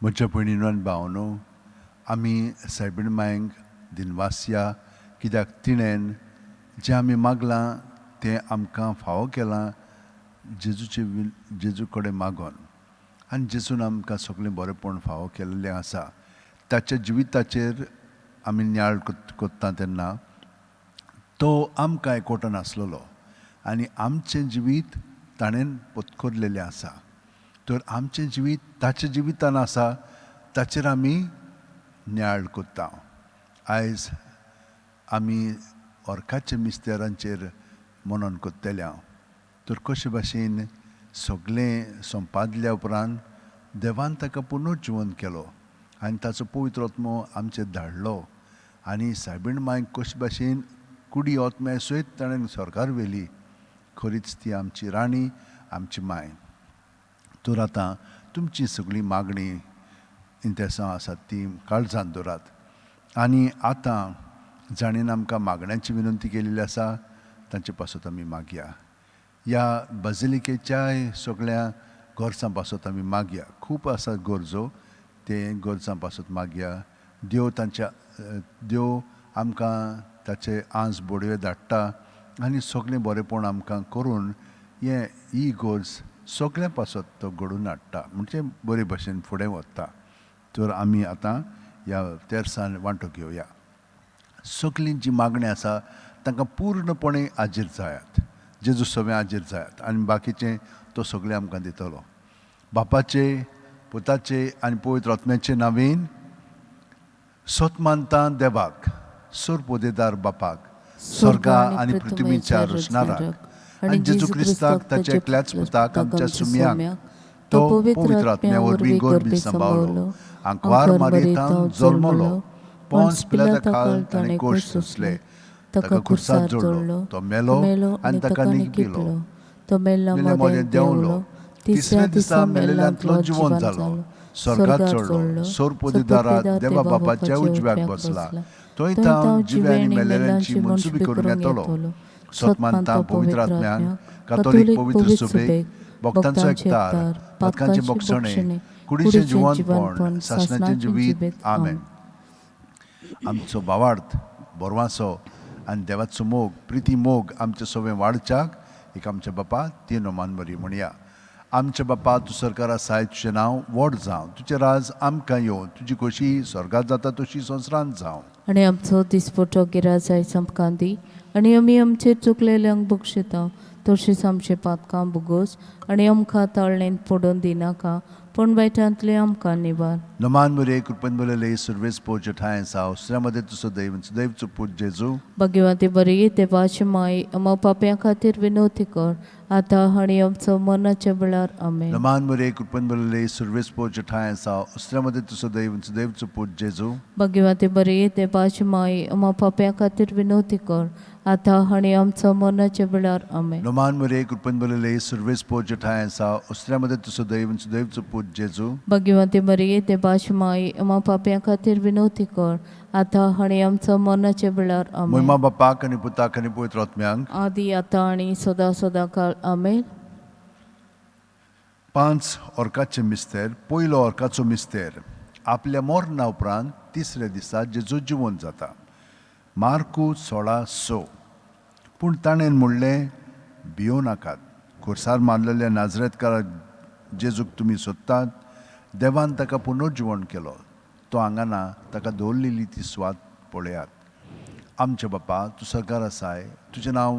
म्हज्या भयणीनो आनी भावनो, आमी सायबीण मांयक दिनवास या, कित्याक तिणें जें आमी मागलां तें आमकां फावो केलां जेजू कडेन मागोन. आनी जेजून आमकां सगळें बरेंपण फावो केल्लें आसा. ताच्या जिविताचेर आमी नियाळ कोत्ता तेन्ना तो आमकां एकवटो नासलेलो आनी आमचें जिवीत ताणें पत्करलेलें आसा. तर आमचें जिवीत ताच्या जिवितान आसा, ताचेर आमी नियाळ कोत्ता. आयज आमी ऑर्काच्या मिस्तेरांचेर मनन कोत्तेल्या. तर कशे भाशेन सगळें संपादल्या उपरांत देवान ताका पुनर्जिवन केलो आनी ताचो पवित्र आत्मो आमचेर धाडलो. आनी सायबीण मांयक कशे भाशेन कुडी ओतम्या सयत ताणें स्वर्गार व्हेली. खरीच ती आमची राणी, आमची माय. तर आतां तुमची सगळी मागणी इंतेसां आसात ती काळजांत दवरात. आनी आतां जाणेन आमकां मागण्यांची विनंती केलेली आसा तांचे पासत आमी मागया. ह्या बाजिलिकेच्याय सगळ्या गोरसां पासत आमी मागया. खूब आसात गोरजो, ते गोरजां पासत मागया. देव आमकां ताचे आंज बोडवे धाडटा आनी सगळें बरेंपण आमकां करून ही गोरज सगळ्यां पासत तो घडोवन हाडटा, म्हणजे बरे भाशेन फुडें वता. तर आमी आतां ह्या तेर्सान वांटो घेवया. सगळीं जी मागणी आसा तांकां पूर्णपणे हाजीर जायात. जेजू सगळें हाजीर जायात आनी बाकीचें तो सगळें आमकां दितलो. बापाचे, पुताचे आनी पवित्र आत्म्याचे नांवेन सोत मानता देवाक, सोर पोदेदार बापाक, स्वर्गा आनी पृथ्वीच्या रचणाराक आनी जेजू क्रिस्ताक ताच्या एकल्याच पुताक आमच्या सुमयाक तो पवित्र आत्म्या वरवीं गोरबी सांबाळलो, आंकवार मारयेंत जल्मलो, पोंस पिलाता खाल ताणें कोश सोंसले, ताका खुर्सार जोडलो, तो मेलो आनी ताका न्हिदपिलो, तो मेल्ल्या मोदें देंवलो, तिसऱ्या दिसा मेल्ल्यांतलो जिवंत जालो, स्वर्गात चडलो, सोर पोदेदारा देवा बापाच्या उजव्याक बसला, थंय तांव जिवे आनी मेल्लेल्यांची मनसुबी करून येतलो. सोत मानता पवित्र आत्म्याक, कातोलीक पवित्र सुबेक, भक्तांचो एकतार, पातकांचे बोगसणे, कुडीचें जिवंतपण, सासणाचें जिवीत. आमेन. आमचो भावार्थ बोरवासो आनी देवाचो मोग, प्रिती मोग आमचें सगळें वाडच्याक एक आमच्या बापा ती नोमान बरी म्हणया. आमचे बापा तूं सरकार आसाय, तुजें नांव व्हड जावं, तुजें राज आमकां येवं, तुजी खोशी स्वर्गांत जाता तशी संवसारांत जावं. आनी आमचो दिसपटो गिराज आयज आमकां दी, आनी आमी आमचेर चुकलेल्यांक बक्षिता, तशींच आमचे पातकां बुगोस, आनी आमकां ताळणेंत पडोवन दिनाका, पण वायटांतले आमकां निवार. नमान बरे कृपन बरले सर्वेस पोच ठाय साव श्रमदे तुसो दैवचो पूज जेजू. भगवती बरी देवाची माय, अमा पाप्यां खातीर विनवती कर, आतां आनी आमचो मरणाच्या वेळार. आमेन. नमान बरे कृपन बरले सर्वेस पोच ठाय साव श्रमदे तुसो दैवचो पूज जेजू. भगवती बरी देवाची माय, अमा पाप्यां खातीर विनवती कर, आतां आनी आमचो मरणाच्या वेळार. आमेन. नमान बरे कृपन बरले सर्वेस पोच ठाय साव श्रमदे तुसो दैवचो पूज जेजू. भगवती बरी देवाची माय, अमा पाप्यां खातीर विनवती कर, आतां आनी आमचो मरणाच्या वेळार. आमेन. महिमा बापाक आनी पुताक आनी पवित्र आत्म्यांक, आदी आतां आनी सदां काळ. आमेन. 5 ऑर्काचे मिस्तेर. पयलो ऑर्काचो मिस्तेर. आपल्या मरणा उपरांत तिसऱ्या दिसा जेजू जिवंत जाता. मार्कू 16:6. पूण ताणें म्हणलें, भियो नाकात. खुर्सार मारलेल्या नाजरेतकार जेजूक तुमी सोदतात. देवान ताका पुनर्जिवण केलो. तो हांगा ना, ताका दवरलेली ती स्वात पळयात. आमचे बापा तूं सरकार आसाय, तुजें नांव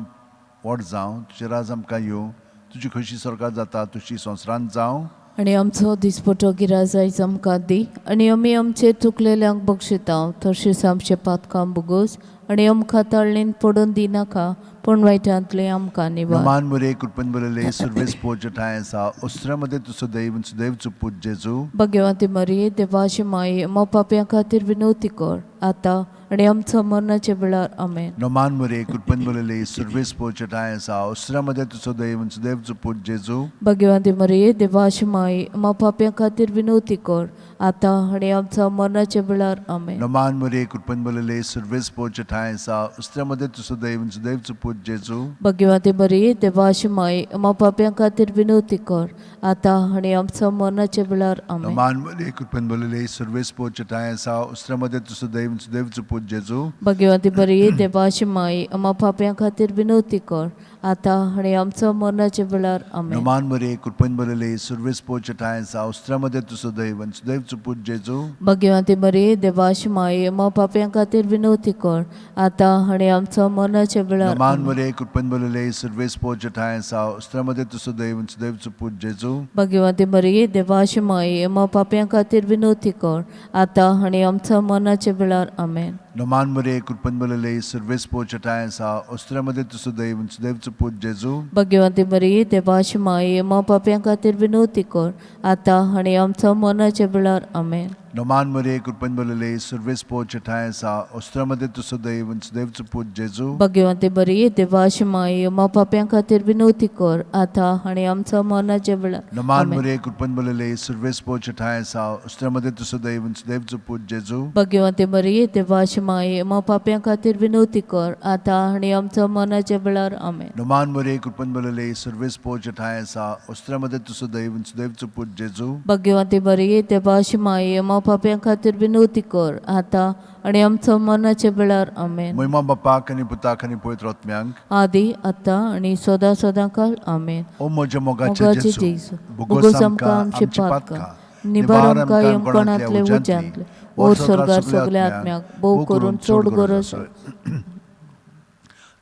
व्हड जावं, तुजें राज आमकां येवं, तुजी खोशी स्वर्गांत जाता तशी संवसारांत जावं. आनी आमचो दिसपटो गिराज आयज आमकां दी, आनी आमी आमचेर चुकलेल्यांक बक्षिता, तशींच आमचे पातकां बुगोस, आनी आमकां ताळणेंत पडोवन दिनाका, पण वायटांतले आमकां निवार. नमान बरे कृपन बरले सर्वेस पोच ठाय सा उस्त्रामध्ये तुसो दैवचो पूज जेजू. भगवती मरी देवाची माय, अमा पाप्यां खातीर विनवती कर, आतां आनी आमचो मरणाच्या वेळार. आमेन. नमान बरे कृपन बरले सर्वेस पोच ठाय सा उस्त्रामध्ये तुसो दैवचो पूज जेजू. भगवती मरी देवाची माय, अमा पाप्यां खातीर विनवती कर, आतां आनी आमच्या मरणाच्या वेळार आमेन. नमान मरे कृपन बलले सर्वेस पोच ठायसा उस्त्र्यामध्ये तुझं दैवचं पूज जेजू भाग्यवती मरिये देवाची माय आम्हा पाप्यां खातीर विनवती कर आतां आनी आमच्या मरणाच्या वेळार आमेन. नमान मरे कृपन बलले सर्वेस पोच ठायसा उस्त्र्यामध्ये तुझं दैवचं पूज जेजू भाग्यवती मरिये देवाची माय आम्हा पाप्यां खातीर विनवती कर आतां आनी आमच्या मरणाच्या वेळार आमेन. नमान मरे कृपन बलले सर्वेस पोच ठायसा उस्त्र्यामध्ये तुझं दैवचं पूज जेजू भाग्यवती मरिये देवाची माय आम्हा पाप्यां खातीर विनवती कर आतां आनी आमच्या मरणाच्या वेळार नमान आमेन. मरे कृपन बलले सर्वेस पोच ठायसा उस्त्र्यामध्ये तुझं दैवचं पूज जेजू भाग्यवती मरिये देवाची माय आम्हा पाप्यां खातीर विनवती कर आतां आनी आमच्या मरणाच्या वेळार आमेन. नमान मरे कृपन बलले सर्वेस पोच ठायसा उस्त्र्यामध्ये तुझं दैवचं पूज जेजू भाग्यवती मरिये देवाची माय आम्हा पाप्यां खातीर विनवती कर आतां आनी आमच्या मरणाच्या वेळार आमेन. नमान मरे कृपन बलले सर्वेस पोच ठायसा उस्त्र्यामध्ये तुझं दैवचं पूज जेजू भाग्यवती मरिये देवाची माय आम्हा पाप्यां खातीर विनवती कर आतां आनी आमच्या मरणाच्या वेळार नमान आमेन. मरे कृपन बलले सर्वेस पोच ठायसा उस्त्र्यामध्ये तुझं दैवचं पूज जेजू भाग्यवती मरिये देवाची माय आम्हा पाप्यां खातीर विनवती कर आतां आनी आमच्या मरणाच्या वेळार आमेन. नमान मरे कृपन बलले सर्वेस पोच ठायसा उस्त्र्यामध्ये तुझं दैवचं पूज जेजू भाग्यवती मरिये देवाची माय आम्हा पाप्यां खातीर विनवती कर आतां आनी आमच्या मरणाच्या वेळार आमेन. महिमा बापाक आनी पुताक आनी पवित्र आत्म्यांक आदी आतां आनी सदां सदांकाळ आमेन. ओ म्हज्या मोगाचे मोगाचे जेजू जेजू बुगोस आमकां आमकां आमची आमची पातकां पातकां निबार निबार आमकां आमकां यमकणांतले उज्यांतले ओ स्वर्गार सगल्या आत्म्याक भोव करून चड गरज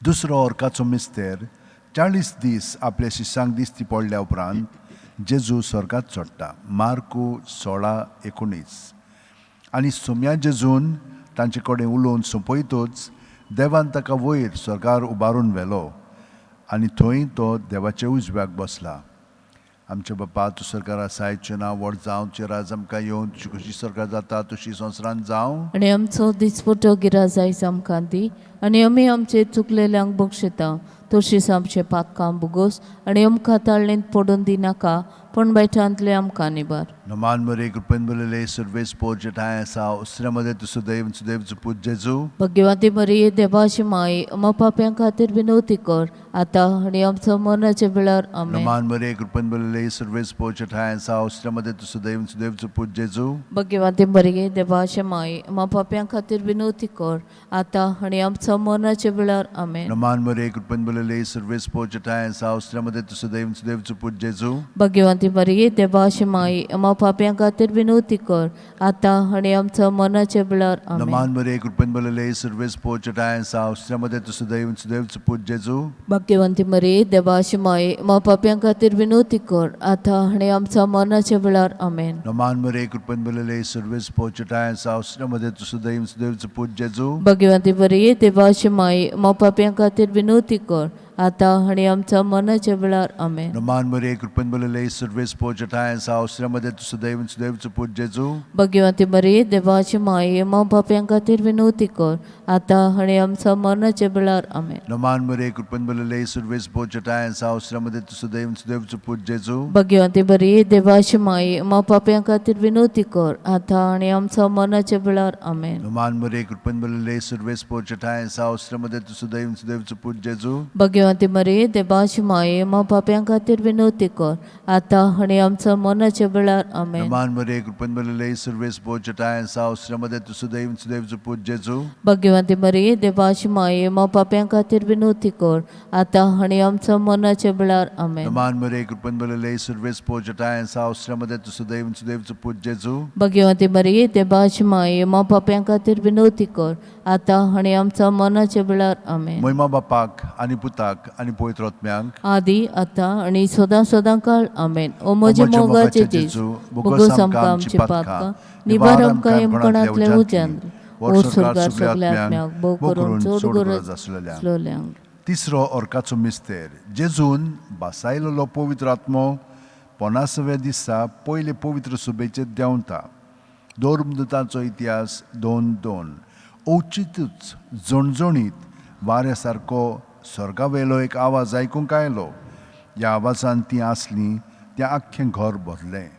दुसरो ओर्काचो मिस्तेर 40 दीस आपल्या शिसांक दिसती पडल्या उपरांत जेजू स्वर्गात चडटा. मार्कू 16:19. आनी सोम्या जेजून तांचे कडेन उलोवन सोंपयतूच देवान ताका वयर स्वर्गार उबारून व्हेलो आनी थंय तो देवाच्या उजव्याक बसला. आमचे बापा तूं स्वर्गार आसा आयचें नांव व्हड जावं तुजें राज आमकां येवन तुजी कशी स्वर्गार जाता तशी संवसारांत जावं. आनी आमचो दिसपटो गिराज आयज आमकां दी आनी आमी आमचे चुकलेल्यांक बक्षिता तशींच आमचे पातकां बुगोस आनी आमकां ताळणेंत पडून दिनाका पण बैठांतले आमकां निबार. नमान मरे कृपेन बलले सर्वेस पोच ठाय आसा उस्त्र्यामध्ये तुझं दैवचं पूज जेजू भाग्यवती मरिये देवाची माय आम्हा पाप्यां खातीर विनवती कर आतां आनी आमच्या मरणाच्या वेळार आमेन. नमान मरे कृपेन बलले सर्वेस पोच ठाय आसा उस्त्र्यामध्ये तुझं दैवचं पूज जेजू भाग्यवती मरिये देवाची माय आम्हा पाप्यां खातीर विनवती कर आतां आनी आमच्या मरणाच्या वेळार आमेन. नमान मरे कृपेन बलले सर्वेस पोच ठाय आसा उस्त्र्यामध्ये तुझं दैवचं पूज जेजू भाग्यवती मरिये देवाची माय आम्हा पाप्यां खातीर विनवती कर आतां आनी आमच्या मरणाच्या वेळार आमेन. नमान मरे कृपेन बलले सर्वेस पोच ठाय आसा उस्त्र्यामध्ये तुझं दैवचं पूज जेजू भाग्यवती मरिये देवाची माय आम्हा पाप्यां खातीर विनवती कर आतां आनी आमच्या मरणाच्या वेळार आमेन. नमान मरे कृपेन बलले सर्वेस पोच ठाय आसा उस्त्र्यामध्ये तुझं दैवचं पूज जेजू भाग्यवती मरिये देवाची माय आम्हा पाप्यां खातीर विनवती कर आतां आनी आमच्या मरणाच्या वेळार आमेन. नमान मरे कृपेन बलले सर्वेस पोच ठाय आसा उस्त्र्यामध्ये तुझं दैवचं पूज जेजू भाग्यवती मरिये देवाची माय आम्हा पाप्यां खातीर विनवती कर आतां आनी आमच्या मरणाच्या वेळार आमेन. नमान मरे कृपेन बलले सर्वेस पोच ठाय आसा उस्त्र्यामध्ये तुझं दैवचं पूज जेजू भाग्यवती मरिये देवाची माय आम्हा पाप्यां खातीर विनवती कर आतां आनी आमच्या मरणाच्या वेळार आमेन. नमान मरे कृपेन बलले सर्वेस पोच ठाय आसा उस्त्र्यामध्ये तुझं दैवचं पूज जेजू भाग्यवती मरिये देवाची माय आम्हा पाप्यां खातीर विनवती कर आतां आनी आमच्या मरणाच्या वेळार आमेन. नमान मरे कृपेन बलले सर्वेस पोच ठाय आसा उस्त्र्यामध्ये तुझं दैवचं पूज जेजू भाग्यवती मरिये देवाची माय आम्हा पाप्यां खातीर विनवती कर आतां आनी आमच्या मरणाच्या वेळार आमेन. नमान मरे कृपेन बलले सर्वेस पोच ठाय आसा उस्त्र्यामध्ये तुझं दैवचं पूज जेजू भाग्यवती मरिये देवाची माय आम्हा पाप्यां खातीर विनवती कर आतां आनी आमच्या मरणाच्या वेळार आमेन. महिमा बापाक आनी पुताक आनी पवित्र आत्म्यांक आदी आतां आनी सदां सदांकाळ आमेन. ओ म्हजे मोगाचे जेजू बुगोस आमकां आमची पातकां निबार आमकां यमकणांतले उज्यांतले ओ स्वर्गार सगल्या आत्म्याक भोव करून चड गरज आसलेल्यांक. तिसरो ओर्काचो मिस्तेर जेजून बसायलो पवित्र आत्मो 50व्या दिसा पयले पवित्र सुबेचे देंवता. दोरमदताचो इतिहास 2:2. औचितूच जणजणीत वाऱ्या सारको स्वर्गावेलो एक आवाज आयकूंक आयलो. ह्या आवाजान ती आसली तें आख्खें घर भरलें.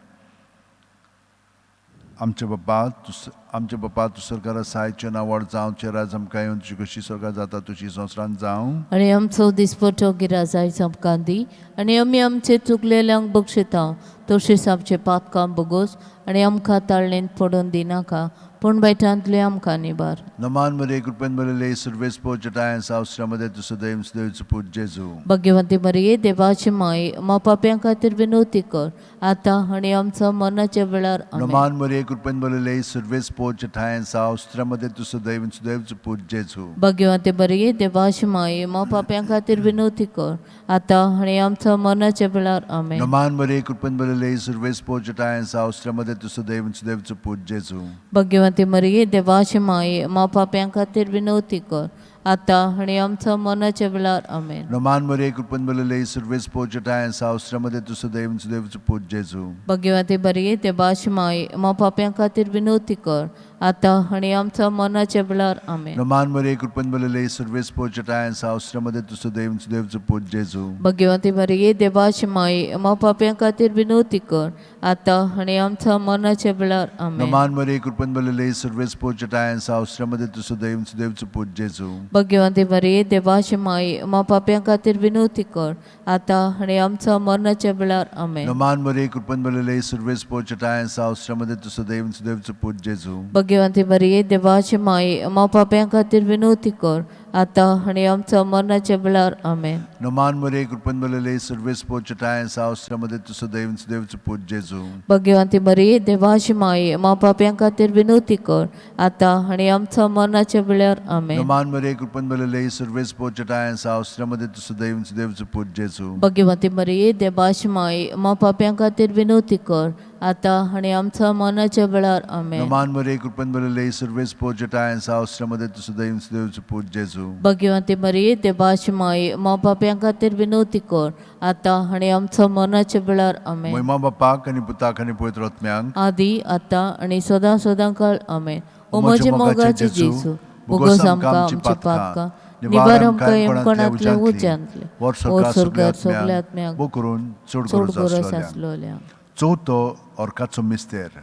आमचे बापा तूं सरकार आसायचे नांवाड जावं चे राज आमकां येवन तुजी कशी सरकार जाता तुजी संवसारांत जावं आनी आमचो दिसपटो गिराज आयज आमकां दी आनी आमी आमचे चुकलेल्यांक बक्षिता तशेंच आमचे पातकां बोगोस आनी आमकां ताळणेंत पडोवन दिनाका पूण वायटांतले आमकां निबार. नमान मरे कृपेन बरले सर्वेस पोचटाय सावस्रामध्ये तू सदैव सदैवच पूज जेजू भाग्यवंती मरिये देवाची माय मा पाप्यां खातीर विनवती कर आतां आनी आमच्या मरणाच्या वेळार आमेन. नमान मरे कृपेन बरले सर्वेस पोचटाय सावस्रामध्ये तू सदैव सदैवच पूज जेजू भाग्यवंती मरिये देवाची माय मा पाप्यां खातीर विनवती कर आतां आनी आमच्या मरणाच्या वेळार आमेन. नमान मरे कृपेन बरले सर्वेस पोचटाय सावस्रामध्ये तू सदैव सदैवच पूज जेजू भाग्यवंती मरिये देवाची माय मा पाप्यां खातीर विनवती कर आतां आनी आमच्या मरणाच्या वेळार आमेन. नमान मरे कृपेन बरले सर्वेस पोचटाय सावस्रामध्ये तू सदैव सदैवच पूज जेजू भाग्यवंती मरिये देवाची माय मा पाप्यां खातीर विनवती कर आतां आनी आमच्या मरणाच्या वेळार आमेन. नमान मरे कृपेन बरले सर्वेस पोचटाय सावस्रामध्ये तू सदैव सदैवच पूज जेजू भाग्यवंती मरिये देवाची माय मा पाप्यां खातीर विनवती कर आतां आनी आमच्या मरणाच्या वेळार आमेन. नमान मरे कृपेन बरले सर्वेस पोचटाय सावस्रामध्ये तू सदैव सदैवच पूज जेजू भाग्यवंती मरिये देवाची माय मा पाप्यां खातीर विनवती कर आतां आनी आमच्या मरणाच्या वेळार आमेन. नमान मरे कृपेन बरले सर्वेस पोचटाय सावस्रामध्ये तू सदैव सदैवच पूज जेजू भाग्यवंती मरिये देवाची माय मा पाप्यां खातीर विनवती कर आतां आनी आमच्या मरणाच्या वेळार आमेन. नमान मरे कृपेन बरले सर्वेस पोचटाय सावस्रामध्ये तू सदैव सदैवच पूज जेजू भाग्यवंती मरिये देवाची माय मा पाप्यां खातीर विनवती कर आतां आनी आमच्या मरणाच्या वेळार आमेन. नमान मरे कृपेन बरले सर्वेस पोचटाय सावस्रामध्ये तू सदैव सदैवच पूज जेजू भाग्यवंती मरिये देवाची माय मा पाप्यां खातीर विनवती कर आतां आनी आमच्या मरणाच्या वेळार आमेन. नमान मरे कृपेन बरले सर्वेस पोचटाय सावस्रामध्ये तू सदैव सदैवच पूज जेजू भाग्यवंती मरिये देवाची माय मा पाप्यां खातीर विनवती कर आतां आनी आमच्या मरणाच्या वेळार आमेन. महिमा बापाक आनी पुताक आनी पवित्र आत्म्यांक आदी आतां आनी सदां सदां काळ आमेन. ओ म्हजे मोगाचे जेजू बोगस आमकां आमची पातकां निबार आमकां येमकोणांतले उज्यांतले वर ओ स्वर्गात सगल्या सगळ्या आत्म्यांक बो करून चड चड गरज गरज आसलेल्या आसलोल्या. चवथो ओर्काचो मिस्तेर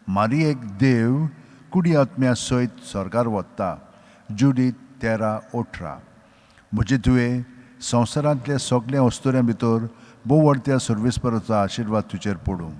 मारियेक देव कुडी आत्म्या सयत स्वर्गार वता जुडी 13:18 म्हजे तुवें संवसारांतल्या सगळ्या वस्तुऱ्यां भितर भोव व्हडत्या सर्वेस्पराचो आशिर्वाद तुजेर पडूं.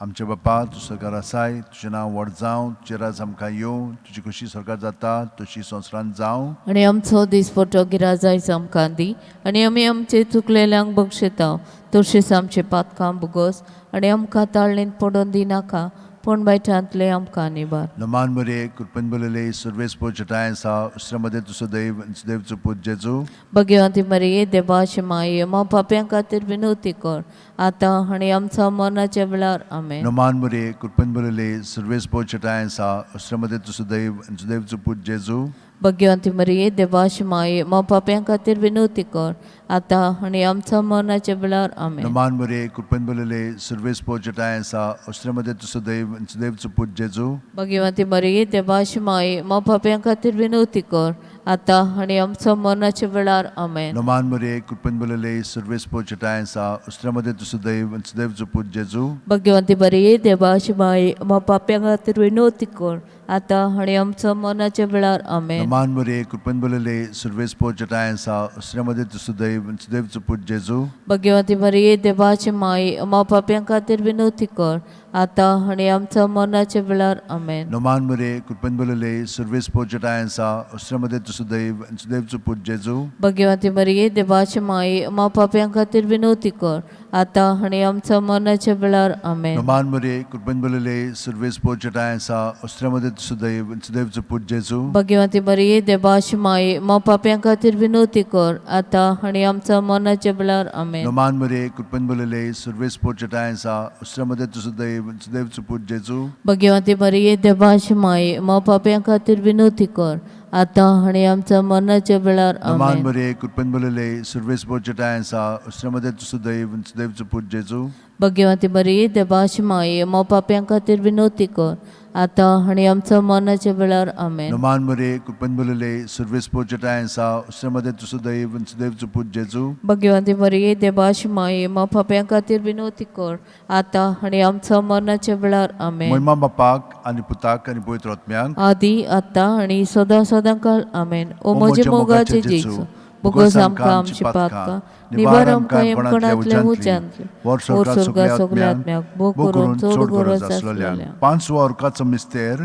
आमचे बापा तूं सरकार आसाय तुजें नांव व्हड जावं तुजें राज आमकां येवं तुजी कशी सरकार जाता तशी संवसारांत जावं आनी आमचो दिसपटो गिराज आयज आमकां दी आनी आमी आमचे चुकलेल्यांक बक्षिता तशेंच आमचे पातकां बुगोस आनी आमकां ताळणेंत पडोवन दिनाका पूण वायटांतले आमकां निबार. नमान मरे कृपेन बरले सर्वेस पोचटाय सावस्रामध्ये तू सदैव सदैवच पूज जेजू भाग्यवंती मरिये देवाची माय मा पाप्यां खातीर विनवती कर आतां आनी आमच्या मरणाच्या वेळार आमेन. नमान मरे कृपेन बरले सर्वेस पोचटाय सावस्रामध्ये तू सदैव सदैवच पूज जेजू भाग्यवंती मरिये देवाची माय मा पाप्यां खातीर विनवती कर आतां आनी आमच्या मरणाच्या वेळार आमेन. नमान मरे कृपेन बरले सर्वेस पोचटाय सावस्रामध्ये तू सदैव सदैवच पूज जेजू भाग्यवंती मरिये देवाची माय मा पाप्यां खातीर विनवती कर आतां आनी आमच्या मरणाच्या वेळार आमेन. नमान मरे कृपेन बरले सर्वेस पोचटाय सावस्रामध्ये तू सदैव सदैवच पूज जेजू भाग्यवंती मरिये देवाची माय मा पाप्यां खातीर विनवती कर आतां आनी आमच्या मरणाच्या वेळार आमेन. नमान मरे कृपेन बरले सर्वेस पोचटाय सावस्रामध्ये तू सदैव सदैवच पूज जेजू भाग्यवंती मरिये देवाची माय मा पाप्यां खातीर विनवती कर आतां आनी आमच्या मरणाच्या वेळार आमेन. नमान मरे कृपेन बरले सर्वेस पोचटाय सावस्रामध्ये तू सदैव सदैवच पूज जेजू भाग्यवंती मरिये देवाची माय मा पाप्यां खातीर विनवती कर आतां आनी आमच्या मरणाच्या वेळार आमेन. नमान मरे कृपेन बरले सर्वेस पोचटाय सावस्रामध्ये तू सदैव सदैवच पूज जेजू भाग्यवंती मरिये देवाची माय मा पाप्यां खातीर विनवती कर आतां आनी आमच्या मरणाच्या वेळार आमेन. नमान मरे कृपेन बरले सर्वेस पोचटाय सावस्रामध्ये तू सदैव सदैवच पूज जेजू भाग्यवंती मरिये देवाची माय मा पाप्यां खातीर विनवती कर आतां आनी आमच्या मरणाच्या वेळार नमान आमेन. मरे कृपेन बरले सर्वेस पोचटाय सावस्रामध्ये तू सदैव सदैवच पूज जेजू भाग्यवंती मरिये देवाची माय मा पाप्यां खातीर विनवती कर आतां आनी आमच्या मरणाच्या वेळार आमेन. नमान मरे कृपन बोलले सर्वेस पोचटाय सा उसमध्ये तुझं दैव सुदैवचं पूज जेजू भगवंती मरिये देवाची माये मा पाप्यां खातीर विनवती कर आतां आनी आमच्या मरणाच्या वेळार आमेन. महिमा बापाक आणि पुताक आणि पवित्र आत्म्यांक आदी आतां आनी सदां सदांकाळ आमेन. ओ म्हजे मोगाचे जेजू भोगोस आमकां आमची पातकां निबार आमकां येमकणांतले उज्यांतले वर स्वर्गा सगल्या आत्म्याक भोग करून चड गरज आसलेल्या. 5 वर्गाचो मिस्तेर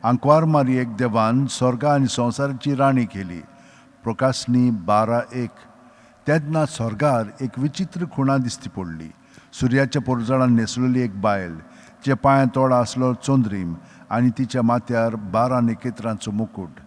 आंकवार मारयेक देवान स्वर्गा आनी संवसाराची राणी केली. प्रकाशनी 12:1. तेन्ना स्वर्गार एक विचित्र खुणा दिश्टी पडली. सुर्याच्या पोरजळान न्हेसलेली एक बायल, जे पांयां तोडा आसलो चोंद्रीम आनी तिच्या माथ्यार 12 नखेत्रांचो मुकुट.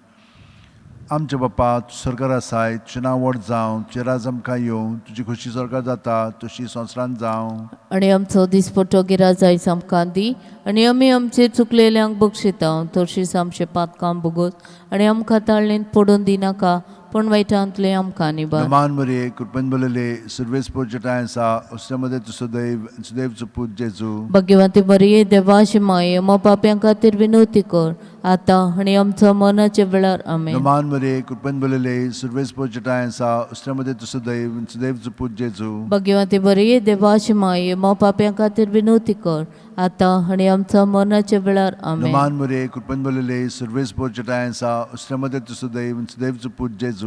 आमचे बापा तूं स्वर्गार आसाय, तुजें नांव व्हड जावं, तुजें राज आमकां येवं, तुजी खुशी स्वर्गार जाता तशी संवसारांत जावं. आनी आमचो दिसपट्टो गिराज आयज आमकां दी आनी आमी आमचे चुकलेल्यांक बक्षिता तशीच आमचे पातकां भोगोस आनी आमकां ताळणेन पडून दिनाका पण वायटांतले आमकां निबार. नमान मरे कृपन बोलले सर्वेस पोचटाय सा उसमध्ये तुझं दैव सुदैवचं पूज जेजू भगवंती मरिये देवाची माये मा पाप्यां खातीर विनवती कर आतां आनी आमच्या मरणाच्या वेळार आमेन. नमान मरे कृपन बोलले सर्वेस पोचटाय सा उसमध्ये तुझं दैव सुदैवचं पूज जेजू भगवंती मरिये देवाची माये मा पाप्यां खातीर विनवती कर आतां आनी आमच्या मरणाच्या वेळार आमेन. नमान मरे कृपन बोलले सर्वेस पोचटाय सा उसमध्ये तुझं दैव सुदैवचं पूज जेजू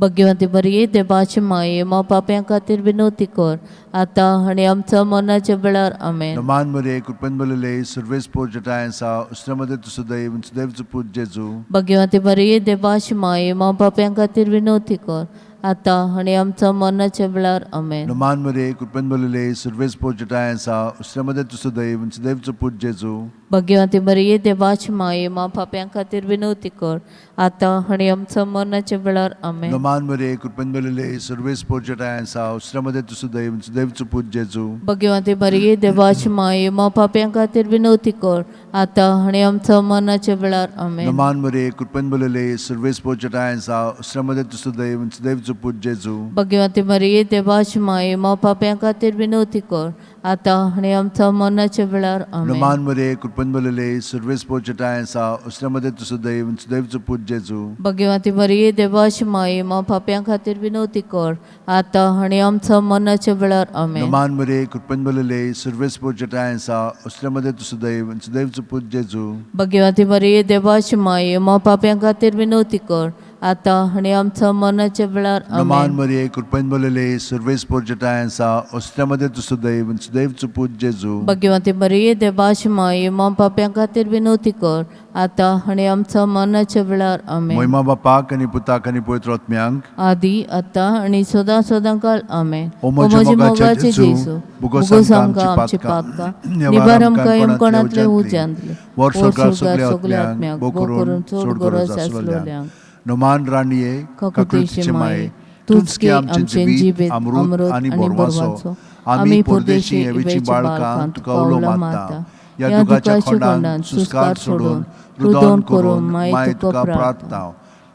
भगवंती मरिये देवाची माये मा पाप्यां खातीर विनवती कर आतां आनी आमच्या मरणाच्या वेळार आमेन. नमान मरे कृपन बोलले सर्वेस पोचटाय सा उसमध्ये तुझं दैव सुदैवचं पूज जेजू भगवंती मरिये देवाची माये मा पाप्यां खातीर विनवती कर आतां आनी आमच्या मरणाच्या वेळार आमेन. नमान मरे कृपन बोलले सर्वेस पोचटाय सा उसमध्ये तुझं दैव सुदैवचं पूज जेजू भगवंती मरिये देवाची माये मा पाप्यां खातीर विनवती कर आतां आनी आमच्या मरणाच्या वेळार आमेन. नमान मरे कृपन बोलले सर्वेस पोचटाय सा उसमध्ये तुझं दैव सुदैवचं पूज जेजू भगवंती मरिये देवाची माये मा पाप्यां खातीर विनवती कर आतां आनी आमच्या मरणाच्या वेळार आमेन. नमान मरे कृपन बोलले सर्वेस पोचटाय सा उसमध्ये तुझं दैव सुदैवचं पूज जेजू भगवंती मरिये देवाची माये मा पाप्यां खातीर विनवती कर आतां आनी आमच्या मरणाच्या वेळार आमेन. नमान मरे कृपन बोलले सर्वेस पोचटाय सा उसमध्ये तुझं दैव सुदैवचं पूज जेजू भगवंती मरिये देवाची माये मा पाप्यां खातीर विनवती कर आतां आनी आमच्या मरणाच्या वेळार आमेन. नमान मरे कृपन बोलले सर्वेस पोचटाय सा उसमध्ये तुझं दैव सुदैवचं पूज जेजू भगवंती मरिये देवाची माये मा पाप्यां खातीर विनवती कर आतां आनी आमच्या मरणाच्या वेळार नमान आमेन. मरे कृपन बोलले सर्वेस पोचटाय सा उसमध्ये तुझं दैव सुदैवचं पूज जेजू भगवंती मरिये देवाची माये मा पाप्यां खातीर विनवती कर आतां आनी आमच्या मरणाच्या वेळार आमेन. महिमा बापाक आणि पुताक आणि पवित्र आत्म्यांक आदी आतां आनी सदां सदांकाळ आमेन. ओ म्हजे मोगाचे जेजू भोगोस आमकां आमची पातकां निबार आमकां येमकणांतले उज्यांतले वर स्वर्गार सगळ्या सगल्या आत्म्याक भोग करून चड गरज आसलेल्यांक. नमान राणीये काकुतीचे माये तूच की आमचे जिबेत अमृत आनी बोरवाचो आमी परदेशी येवेची बाळकां तुका उलो मारता. या दुखाच्या खोंडांत सुस्कार सोडून रुदन करून माये तुका प्रार्थना.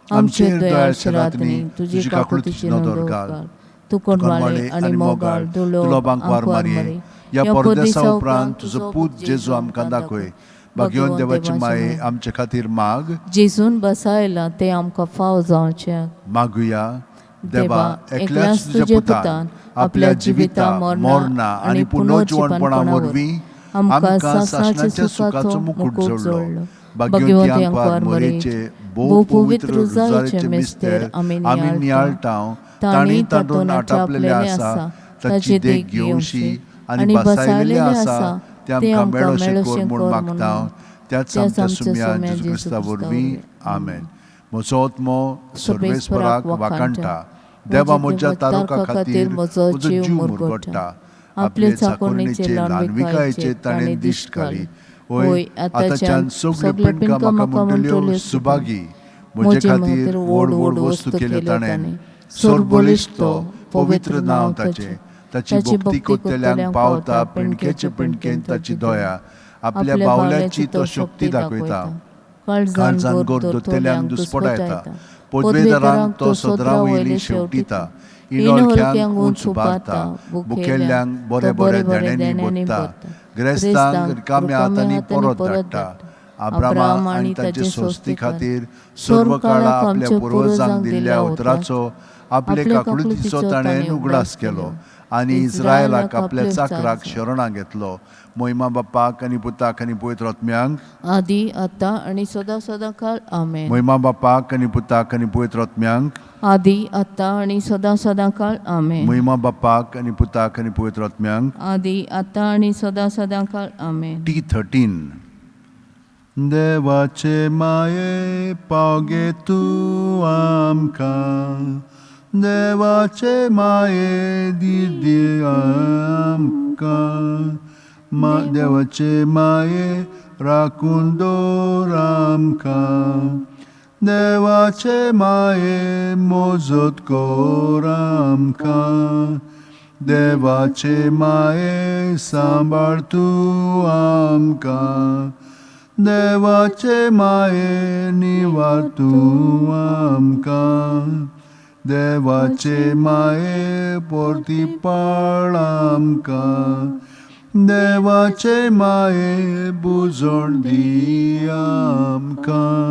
आमचे दयाळशे रातनी तुजी काकुतीची नदर घाल. तू कोणवाळे आनी मोगाळ दुर्लभ आंकवार मारये या परदेसा उपरांत तुजो पूत जेजू आमकां दाखय. भगवंत देवाची माये आमचे खातीर माग. जेजून बसायला ते आमकां फाव जावचें. मागुया देवा एकल्याच तुजे पुतान आपल्या जिविता मरणा आनी पुनर्जीवनपणा वरवीं आमकां सासणाच्या सुखाचो मुकुट जोडलो. भगवंती आंकवार मरेचे भोव पवित्र रुजाचें मिस्तेर आमी नियाळटाव. तांणी तातूंत आटापलेले आसा ताची देख घेवशी आनी बसायलेले आसा ते आमकां मेळोशें कर म्हूण मागता. त्याच आमच्या सुम्या जेजू क्रिस्ता वरवीं आमेन. म्हजो आत्मो सर्वेस्पराक वाखाणटा. देवा म्हज्या तारुका खातीर म्हजो जीव मुरगोडटा. आपले चाकोणेचे ल्हानविकायेचे ताणें दिश्ट घाली. होय आतांच्यान सगळे पिणकां म्हाका म्हणटल्यो सुभागी. म्हजे खातीर व्हड व्हड वस्तू केल्यो ताणें. सोर्बोलिश्ट तो पवित्र नांव ताचें. ताची भक्ती कोत्तेल्यांक पावता पिणकेचे पिणकेन ताची दोया. आपल्या बावल्याची तो शक्ती दाखयता. काळजान गोर दोत्तेल्यांक दुस्पटायता. पोदवेदारांक तो सदरा वयली शेवटिता. इणोळख्यांक उंच उबारता. भुकेल्ल्यांक बरे बरे देण्यांनी भरता. गिरेस्तांक रिकाम्या हातांनी परत धाडटा. अब्राम आनी ताचे सोस्ती खातीर सर्व काळाक आपल्या पुर्वजांक दिल्ल्या उतराचो आपले काकुळतीचो ताणें उगडास केलो आनी इस्रायलाक आपल्या चाकराक शरणा घेतलो. मोहिमा बापाक आनी पुताक आनी पवित्र आत्म्यांक, आदी आतां आनी सदां सदां काळ आमेन. मोहिमा बापाक आनी पुताक आनी पवित्र आत्म्यांक, आदी आतां आनी सदां सदां काळ आमेन. मोहिमा बापाक आनी पुताक आनी पवित्र आत्म्यांक. आदी आतां आनी सदां सदां काळ आमेन. T13. देवाचे माये पावगे तूं आमकां, देवाचे माये दिदी आमकां, देवाचे माये राखून दवर आमकां, देवाचे माये मोजत कोर आमकां, देवाचे माये सांबाळ तूं आमकां, देवाचे माये निवार तूं आमकां, देवाचे माये परती पाळ आमकां, देवाचे माये बुजोण दी आमकां.